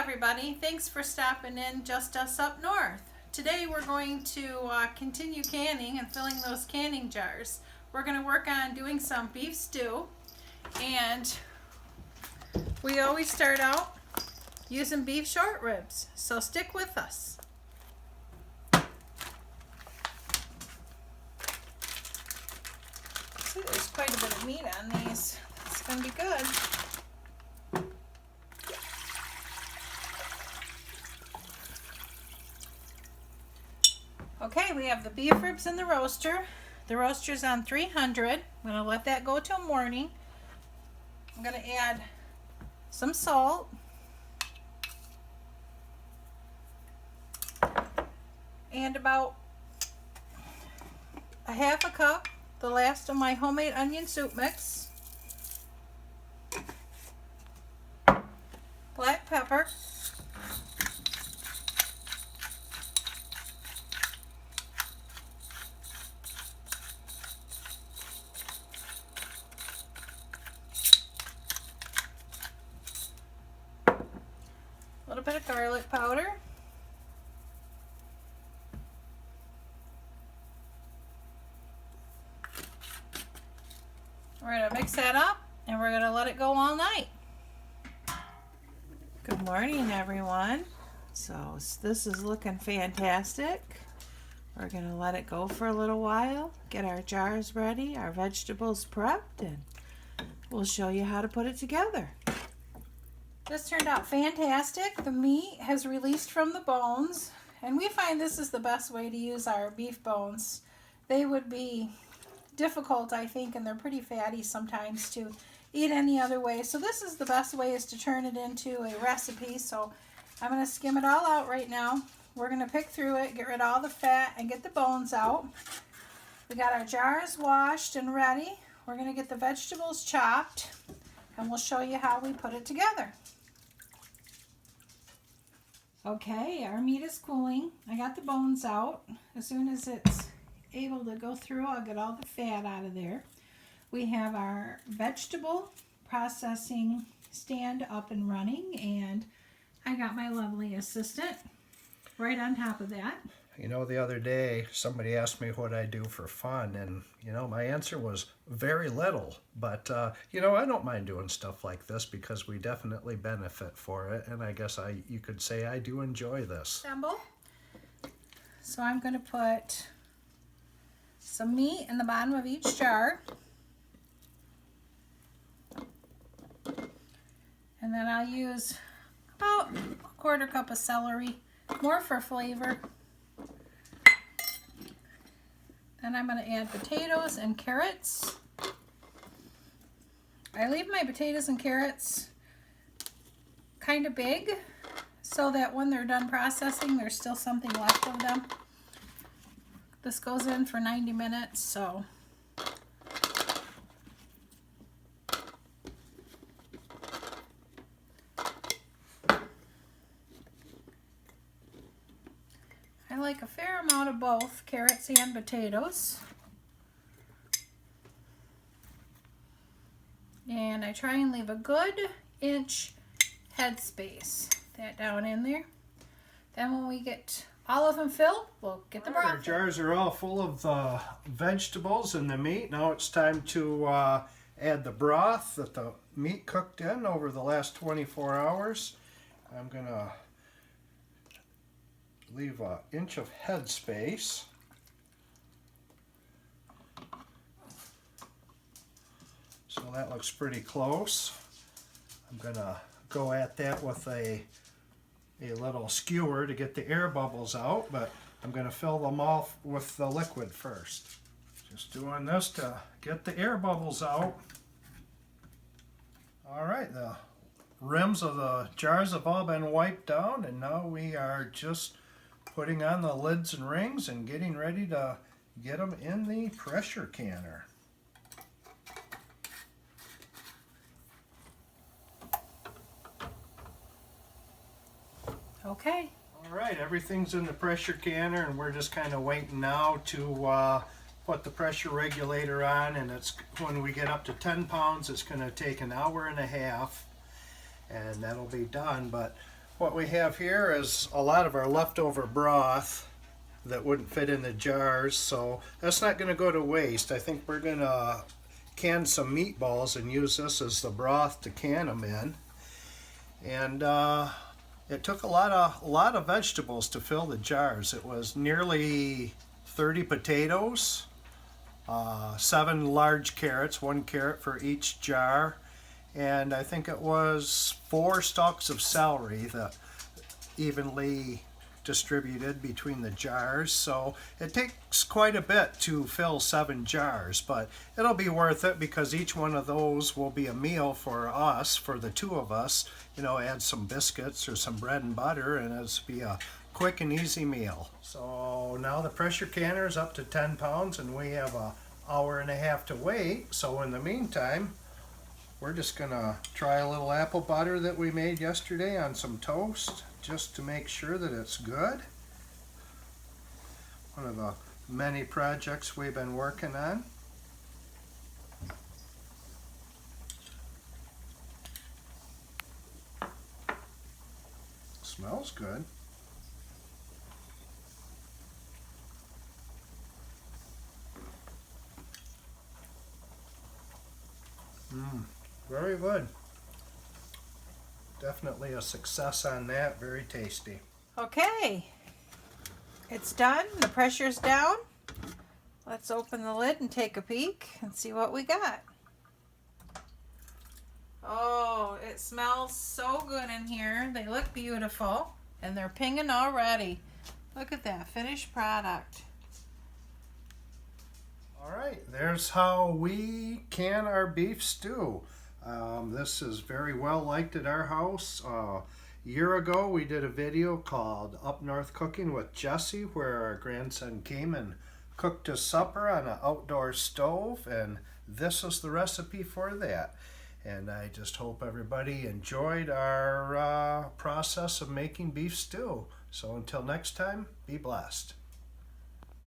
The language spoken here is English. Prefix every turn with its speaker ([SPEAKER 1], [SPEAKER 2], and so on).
[SPEAKER 1] everybody. Thanks for stopping in Just Us Up North. Today we're going to continue canning and filling those canning jars. We're going to work on doing some beef stew, and we always start out using beef short ribs, so stick with us. See, there's quite a bit of meat on these. It's going to be good. Okay, we have the beef ribs in the roaster. The roaster's on 300. I'm going to let that go till morning. I'm going to add some salt. And about a half a cup, the last of my homemade onion soup mix. Black pepper. A little bit of garlic powder. We're going to mix that up and we're going to let it go all night. Good morning, everyone. So this is looking fantastic. We're going to let it go for a little while, get our jars ready, our vegetables prepped, and we'll show you how to put it together. This turned out fantastic. The meat has released from the bones, and we find this is the best way to use our beef bones. They would be difficult, I think, and they're pretty fatty sometimes to eat any other way. So this is the best way, is to turn it into a recipe. So I'm going to skim it all out right now. We're going to pick through it, get rid of all the fat, and get the bones out. We got our jars washed and ready. We're going to get the vegetables chopped, and we'll show you how we put it together. Okay, our meat is cooling. I got the bones out. As soon as it's able to go through, I'll get all the fat out of there. We have our vegetable processing stand up and running, and I got my lovely assistant right on top of that.
[SPEAKER 2] You know, the other day somebody asked me what I do for fun, and my answer was very little. But I don't mind doing stuff like this because we definitely benefit for it, and I guess you could say I do enjoy this.
[SPEAKER 1] Assemble. So I'm going to put some meat in the bottom of each jar. And then I'll use about a quarter cup of celery, more for flavor. Then I'm going to add potatoes and carrots. I leave my potatoes and carrots kind of big so that when they're done processing, there's still something left of them. This goes in for 90 minutes, so I like a fair amount of both carrots and potatoes. And I try and leave a good inch head space. That down in there. Then when we get all of them filled, we'll get the broth.
[SPEAKER 2] Our jars are all full of the vegetables and the meat. Now it's time to add the broth that the meat cooked in over the last 24 hours. I'm going to leave an inch of head space. So that looks pretty close. I'm going to go at that with a little skewer to get the air bubbles out, but I'm going to fill them all with the liquid first. Just doing this to get the air bubbles out. All right, the rims of the jars have all been wiped down, and now we are just putting on the lids and rings and getting ready to get them in the pressure canner.
[SPEAKER 1] Okay.
[SPEAKER 2] All right, everything's in the pressure canner, and we're just kind of waiting now to put the pressure regulator on, and it's when we get up to 10 pounds, it's going to take an hour and a half, and that'll be done. But What we have here is a lot of our leftover broth that wouldn't fit in the jars, so that's not going to go to waste. I think we're going to can some meatballs and use this as the broth to can them in. And it took a lot of vegetables to fill the jars. It was nearly 30 potatoes, 7 large carrots, 1 carrot for each jar, and I think it was 4 stalks of celery that evenly distributed between the jars. So it takes quite a bit to fill 7 jars, but it'll be worth it because each one of those will be a meal for us, for the 2 of us. You know, add some biscuits or some bread and butter, and it'll be a quick and easy meal. So now the pressure canner is up to 10 pounds and we have an hour and a half to wait. So in the meantime, we're just gonna try a little apple butter that we made yesterday on some toast, just to make sure that it's good. One of the many projects we've been working on. Smells good. Very good. Definitely a success on that. Very tasty.
[SPEAKER 1] Okay, it's done. The pressure's down. Let's open the lid and take a peek and see what we got. Oh, it smells so good in here. They look beautiful and they're pinging already. Look at that finished product.
[SPEAKER 2] All right, there's how we can our beef stew. This is very well liked at our house. A year ago we did a video called Up North Cooking with Jesse, where our grandson came and cooked his supper on an outdoor stove, and this is the recipe for that. And I just hope everybody enjoyed our process of making beef stew. So until next time, be blessed.